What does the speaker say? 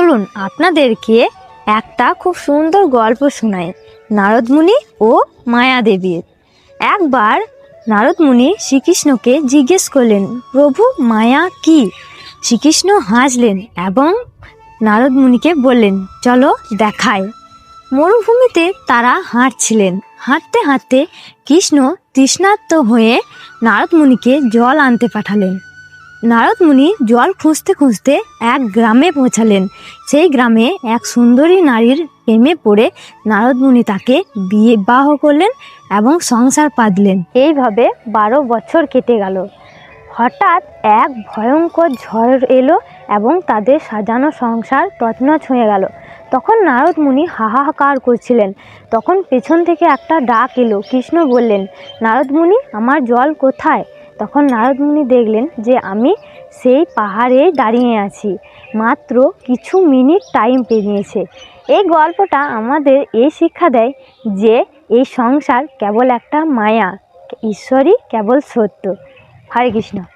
চলুন আপনাদেরকে একটা খুব সুন্দর গল্প শোনায় নারদ মুনি ও মায়াদেবীর। একবার নারদ মুনি শ্রীকৃষ্ণকে জিজ্ঞেস করলেন, প্রভু মায়া কি? শ্রীকৃষ্ণ হাসলেন এবং নারদ মুনিকে বললেন, চলো দেখায়। মরুভূমিতে তারা হাঁটছিলেন। হাঁটতে হাঁটতে কৃষ্ণ তৃষ্ণার্ত হয়ে নারদ মুনিকে জল আনতে পাঠালেন। নারদ মুনি জল খুঁজতে খুঁজতে এক গ্রামে পৌঁছালেন। সেই গ্রামে এক সুন্দরী নারীর প্রেমে পড়ে নারদ মুনি তাকে বিবাহ করলেন এবং সংসার পাতলেন। এইভাবে 12 বছর কেটে গেল। হঠাৎ এক ভয়ঙ্কর ঝড় এলো এবং তাদের সাজানো সংসার তছনছ হয়ে গেল। তখন নারদ মুনি হাহাকার করছিলেন। তখন পেছন থেকে একটা ডাক এলো। কৃষ্ণ বললেন, নারদ মুনি, আমার জল কোথায়? তখন নারদ মুনি দেখলেন যে আমি সেই পাহাড়ে দাঁড়িয়ে আছি। মাত্র কিছু মিনিট টাইম পেরিয়েছে। এই গল্পটা আমাদের এই শিক্ষা দেয় যে এই সংসার কেবল একটা মায়া, ঈশ্বরই কেবল সত্য। হরে কৃষ্ণ।